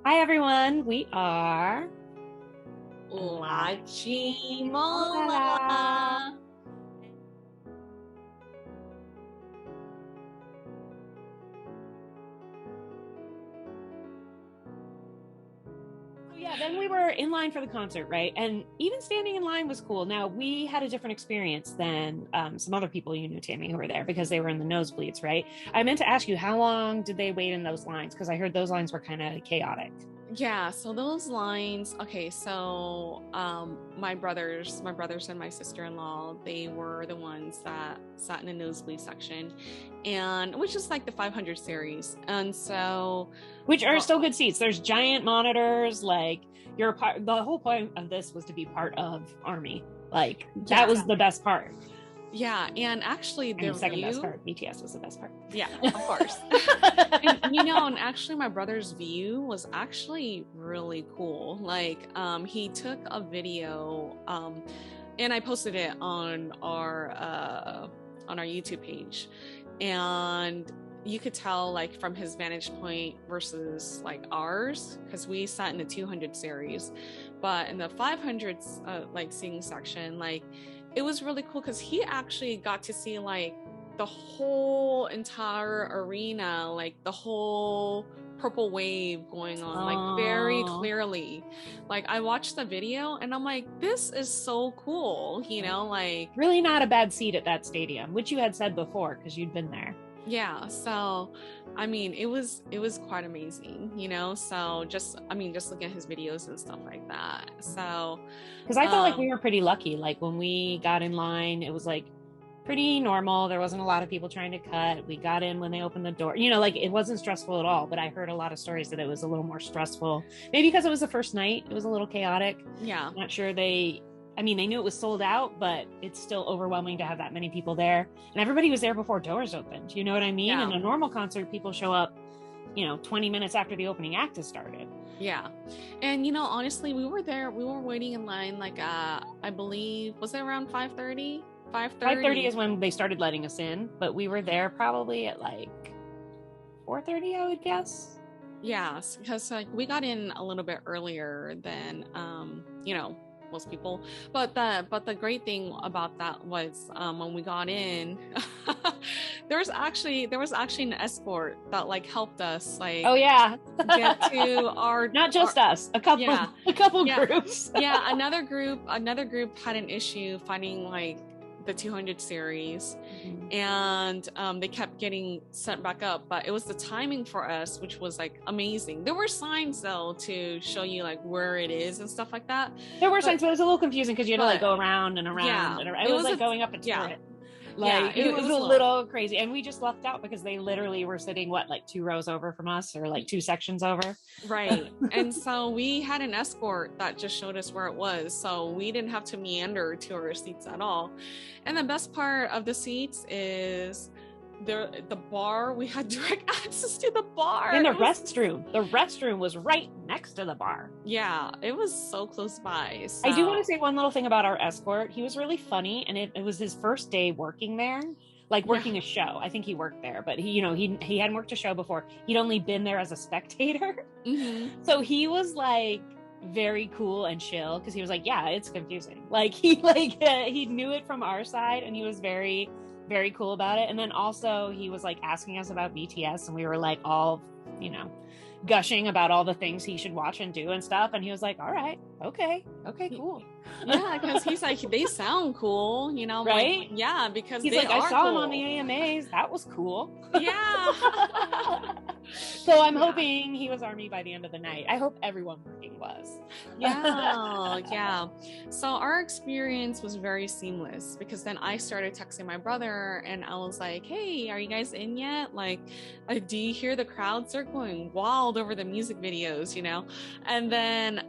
Hi, everyone. We are LaChiMoLaLa. LaChiMoLaLa. Yeah, then we were in line for the concert, right? And even standing in line was cool. Now, we had a different experience than some other people you knew, Tammy, who were there because they were in the nosebleeds, right? I meant to ask you, how long did they wait in those lines? Because I heard those lines were kind of chaotic. Yeah, so those lines, okay, so my brothers and my sister-in-law, they were the ones that sat in the nosebleed section, and which is like the 500 series. And so Which are still good seats. There's giant monitors, like you're a part. The whole point of this was to be part of Army. Like that was the best part. Yeah, and actually the second best part, BTS was the best part. Yeah, of course. And actually my brother's view was actually really cool. Like he took a video and I posted it on our YouTube page, and you could tell like from his vantage point versus like ours, because we sat in the 200 series, but in the 500s like seating section, like it was really cool because he actually got to see like the whole entire arena, like the whole purple wave going on, like very clearly. Like I watched the video and I'm like, this is so cool, like really not a bad seat at that stadium, which you had said before because you'd been there. Yeah, so I mean it was quite amazing, so just looking at his videos and stuff like that. So because I felt like we were pretty lucky. Like when we got in line, it was like pretty normal. There wasn't a lot of people trying to cut. We got in when they opened the door, like it wasn't stressful at all. But I heard a lot of stories that it was a little more stressful, maybe because it was the first night. It was a little chaotic. Yeah, I'm not sure they knew it was sold out, but it's still overwhelming to have that many people there. And everybody was there before doors opened. You know what I mean? Yeah. In a normal concert, people show up, 20 minutes after the opening act has started. Yeah. And, honestly, we were waiting in line, like, I believe, was it around 5:30? 5:30 is when they started letting us in, but we were there probably at like 4:30, I would guess. Yeah, because like we got in a little bit earlier than, most people, but the great thing about that was when we got in there was actually an escort that like helped us like get to our not just us, a couple groups. Yeah, another group had an issue finding like the 200 series, and they kept getting sent back up, but it was the timing for us which was like amazing. There were signs though to show you like where it is and stuff like that. There were signs, but it was a little confusing because you had to like go around and around and around. It was like going up a turret. Like it was a little crazy, and we just lucked out because they literally were sitting like 2 rows over from us, or like 2 sections over. Right. And so we had an escort that just showed us where it was, so we didn't have to meander to our seats at all. And the best part of the seats is the bar. We had direct access to the bar and the restroom was right next to the bar. Yeah, it was so close by. So. I do want to say one little thing about our escort. He was really funny, and it was his first day working there, like working a show. I think he worked there, but he hadn't worked a show before. He'd only been there as a spectator. So he was like very cool and chill because he was like, yeah, it's confusing. Like he knew it from our side, and he was very, very cool about it. And then also he was like asking us about BTS, and we were like all, gushing about all the things he should watch and do and stuff. And he was like, all right, okay, cool. Yeah, because he's like, they sound cool, right? Like, yeah, because he's they like, are I saw cool. him on the AMAs. That was cool. Yeah. So I'm hoping he was Army by the end of the night. I hope everyone working was. Yeah. So our experience was very seamless, because then I started texting my brother and I was like, hey, are you guys in yet? Like do you hear the crowd start going wild over the music videos, And then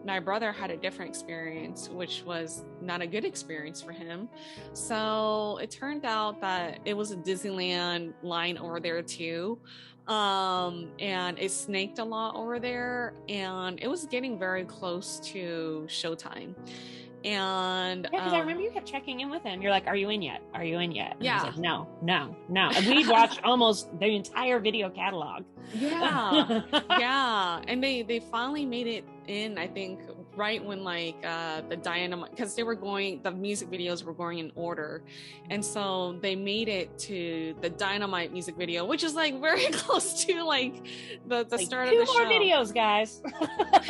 my brother had a different experience, which was not a good experience for him. So it turned out that it was a Disneyland line over there too. And it snaked a lot over there, and it was getting very close to showtime. And yeah, because I remember you kept checking in with him. You're like, "Are you in yet? Are you in yet?" And yeah. he's like, "No, no, no." And we watched almost the entire video catalog. Yeah. Yeah. And they finally made it in, I think, right when like the Dynamite, because the music videos were going in order. And so they made it to the Dynamite music video, which is like very close to like the like start of the show. 2 more videos, guys.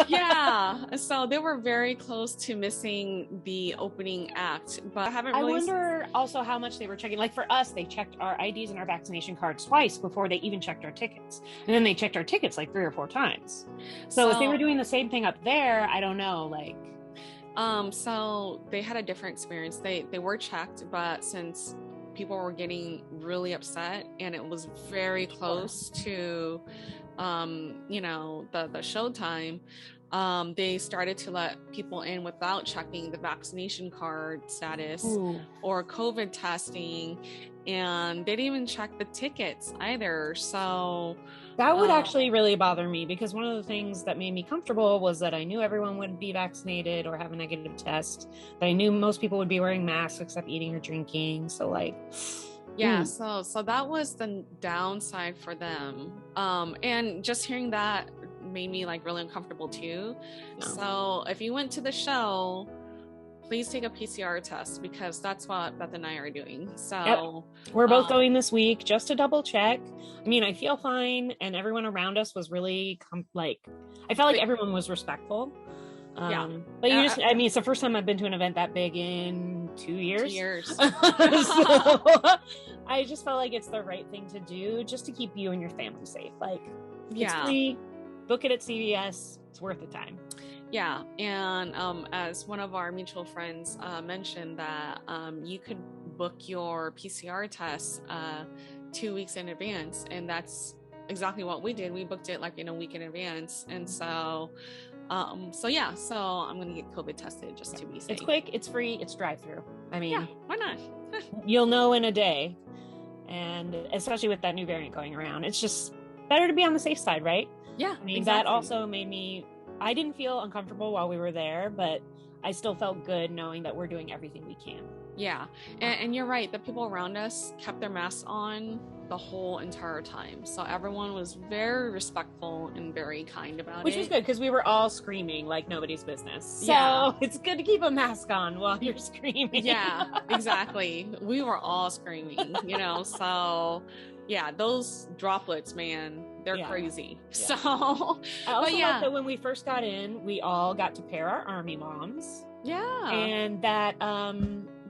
Yeah. So they were very close to missing the opening act, but I haven't really. I wonder also how much they were checking. Like for us, they checked our IDs and our vaccination cards twice before they even checked our tickets. And then they checked our tickets like 3 or 4 times. So if they were doing the same thing up there, I don't know, like. So they had a different experience. They were checked, but since people were getting really upset and it was very close to, you know, the show time, they started to let people in without checking the vaccination card status or COVID testing, and they didn't even check the tickets either. So that would actually really bother me, because one of the things that made me comfortable was that I knew everyone would be vaccinated or have a negative test, that I knew most people would be wearing masks except eating or drinking. So like, yeah, so that was the downside for them. And just hearing that made me like really uncomfortable too. No. So if you went to the show, please take a PCR test, because that's what Beth and I are doing. So we're both going this week just to double check. I mean, I feel fine, and everyone around us was really I felt like everyone was respectful. But you just, I mean, it's the first time I've been to an event that big in 2 years. 2 years. So I just felt like it's the right thing to do, just to keep you and your family safe. Like, it's free. Book it at CVS. It's worth the time. Yeah. And as one of our mutual friends mentioned, that you could book your PCR tests 2 weeks in advance. And that's exactly what we did. We booked it like in a week in advance. And so I'm going to get COVID tested just to be safe. It's quick, it's free, it's drive-through. I mean, why not? You'll know in a day. And especially with that new variant going around, it's just better to be on the safe side, right? Yeah. I mean, that also made me, I didn't feel uncomfortable while we were there, but I still felt good knowing that we're doing everything we can. Yeah. And you're right. The people around us kept their masks on the whole entire time. So everyone was very respectful and very kind about Which was good, because we were all screaming like nobody's business. So it's good to keep a mask on while you're screaming. Yeah, exactly. We were all screaming, you know, so yeah, those droplets, man, they're crazy. Yeah. So I also love that when we first got in, we all got to pair our army moms. Yeah. And that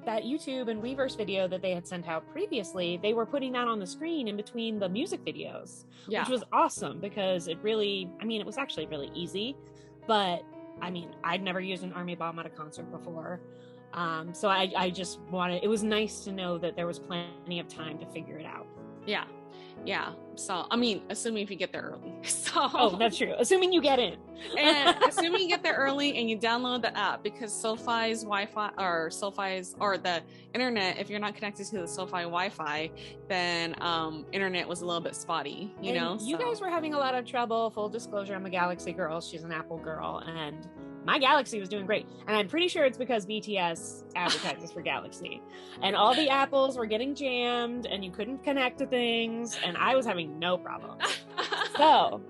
that YouTube and Weverse video that they had sent out previously, they were putting that on the screen in between the music videos, which was awesome, because it really, I mean, it was actually really easy, but I mean, I'd never used an army bomb at a concert before. So I just wanted, it was nice to know that there was plenty of time to figure it out. Yeah. Yeah. So, I mean, assuming if you get there early. So. Oh, that's true. Assuming you get in. And assuming you get there early and you download the app, because SoFi's Wi-Fi or the internet, if you're not connected to the SoFi Wi-Fi, then internet was a little bit spotty, you know? You guys were having a lot of trouble. Full disclosure, I'm a Galaxy girl. She's an Apple girl. And my Galaxy was doing great. And I'm pretty sure it's because BTS advertises for Galaxy. And all the apples were getting jammed and you couldn't connect to things. And I was having no problem. So,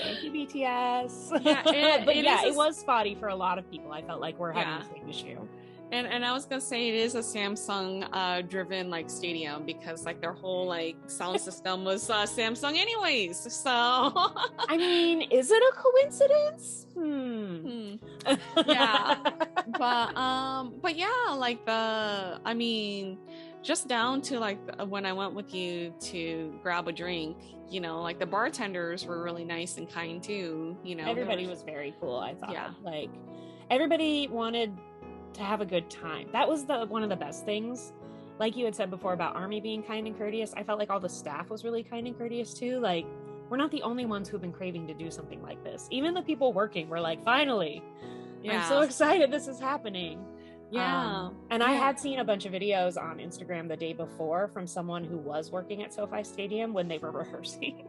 thank you, BTS. Yeah, it was spotty for a lot of people. I felt like we're having the same issue. And I was gonna say it is a Samsung driven like stadium, because like their whole like sound system was Samsung anyways. So I mean, is it a coincidence? Yeah. But yeah, like I mean, just down to like when I went with you to grab a drink, you know, like the bartenders were really nice and kind too, you know. Everybody was very cool, I thought. Yeah. Like everybody wanted to have a good time. That was one of the best things. Like you had said before about Army being kind and courteous, I felt like all the staff was really kind and courteous too. Like, we're not the only ones who've been craving to do something like this. Even the people working were like, finally, I'm so excited this is happening. Yeah. I had seen a bunch of videos on Instagram the day before from someone who was working at SoFi Stadium when they were rehearsing.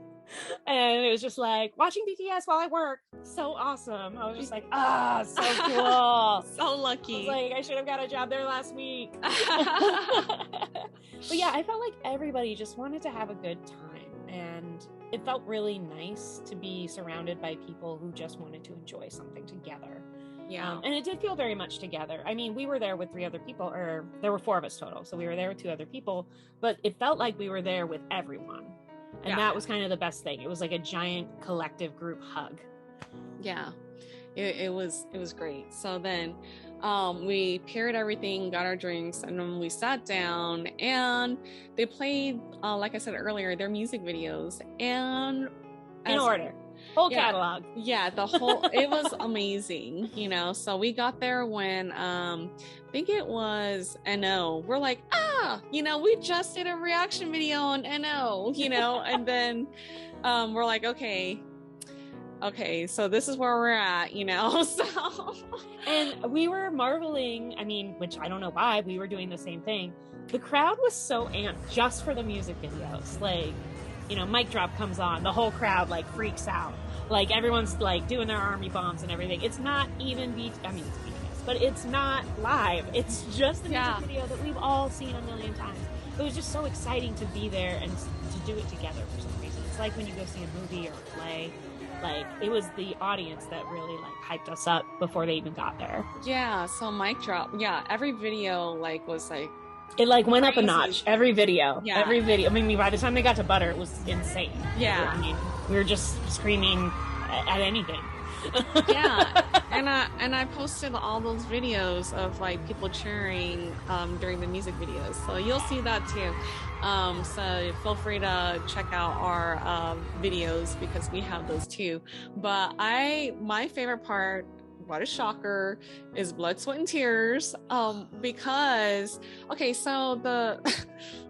And it was just like watching BTS while I work. So awesome. I was just like, so cool. So lucky. I was like, I should have got a job there last week. But yeah, I felt like everybody just wanted to have a good time. And it felt really nice to be surrounded by people who just wanted to enjoy something together. Yeah. And it did feel very much together. I mean, we were there with 3 other people, or there were 4 of us total. So we were there with 2 other people, but it felt like we were there with everyone. And that was kind of the best thing. It was like a giant collective group hug. Yeah, it was great. So then we paired everything, got our drinks, and then we sat down and they played, like I said earlier, their music videos and in order. Whole catalog. Yeah, the whole, it was amazing, you know. So we got there when I think it was NO. We're like, you know, we just did a reaction video on NO, you know, and then we're like, okay, so this is where we're at, you know. So and we were marveling, I mean, which I don't know why, we were doing the same thing. The crowd was so amped just for the music videos. Like, you know, mic drop comes on, the whole crowd like freaks out. Like everyone's like doing their army bombs and everything. It's not even it's BTS, but it's not live. It's just the music video that we've all seen a million times. It was just so exciting to be there and to do it together for some reason. It's like when you go see a movie or a play. Like it was the audience that really like hyped us up before they even got there. Yeah, so mic drop. Yeah, every video like was like it like went up a notch. Every video. Yeah. Every video. I mean, by the time they got to Butter, it was insane. Yeah. I mean, we were just screaming at anything. Yeah. And I posted all those videos of like people cheering during the music videos. So you'll see that too. So feel free to check out our videos because we have those too. But my favorite part, what a shocker, is Blood, Sweat, and Tears. Because okay, so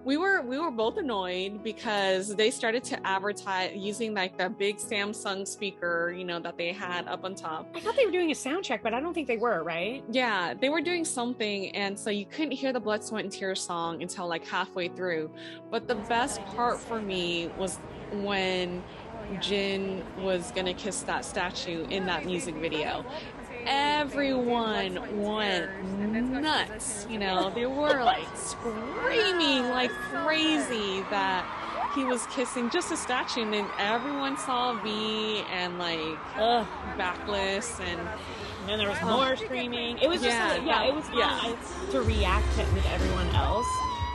we were both annoyed because they started to advertise using like the big Samsung speaker, you know, that they had up on top. I thought they were doing a sound check, but I don't think they were, right? Yeah, they were doing something, and so you couldn't hear the Blood, Sweat, and Tears song until like halfway through. But the best part for me was when Jin was gonna kiss that statue in that music video. Everyone went nuts, you know. They were like screaming like crazy that he was kissing just a statue, and then everyone saw V and like backless, and then there was more screaming. It was just it was fun. Yeah. To react with everyone else.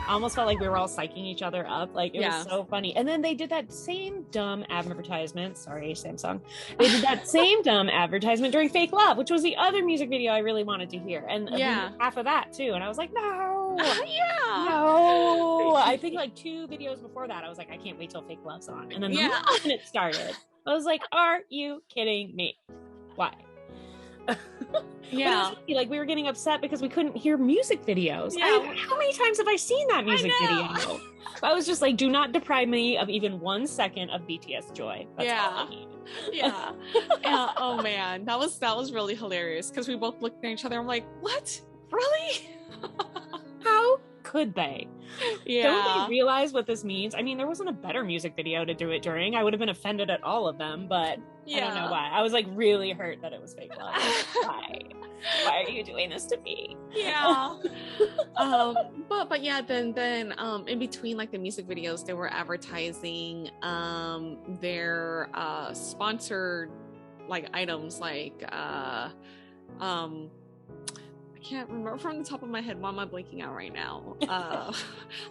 I almost felt like we were all psyching each other up. Like, it was so funny. And then they did that same dumb advertisement. Sorry, Samsung. They did that same dumb advertisement during Fake Love, which was the other music video I really wanted to hear. And half of that, too. And I was like, no. No. I think like 2 videos before that, I was like, I can't wait till Fake Love's on. And then the moment it started, I was like, are you kidding me? Why? Yeah, like we were getting upset because we couldn't hear music videos. How many times have I seen that music video? I was just like, do not deprive me of even 1 second of BTS joy. That's all I need. Yeah. Oh man, that was really hilarious because we both looked at each other. I'm like, what? Really? How could they? Yeah. Don't they realize what this means? I mean, there wasn't a better music video to do it during. I would have been offended at all of them, but I don't know why. I was like really hurt that it was Fake Love. Why? Why are you doing this to me? Yeah. But yeah, then in between like the music videos, they were advertising their sponsored like items like I can't remember from the top of my head. Why am I blanking out right now?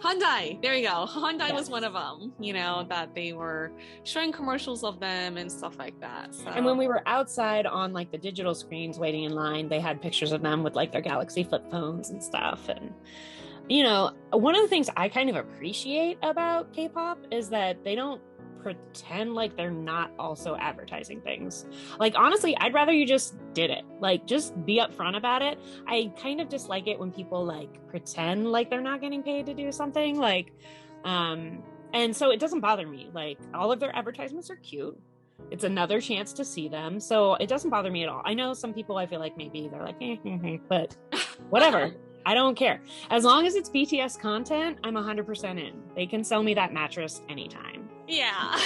Hyundai. There you go. Hyundai was one of them, you know, that they were showing commercials of them and stuff like that. So. And when we were outside on like the digital screens waiting in line, they had pictures of them with like their Galaxy flip phones and stuff. And, you know, one of the things I kind of appreciate about K-pop is that they don't pretend like they're not also advertising things. Like, honestly, I'd rather you just did it. Like, just be upfront about it. I kind of dislike it when people like pretend like they're not getting paid to do something. Like, and so it doesn't bother me. Like, all of their advertisements are cute. It's another chance to see them. So it doesn't bother me at all. I know some people, I feel like maybe they're like, but whatever. I don't care. As long as it's BTS content, I'm 100% in. They can sell me that mattress anytime. Yeah.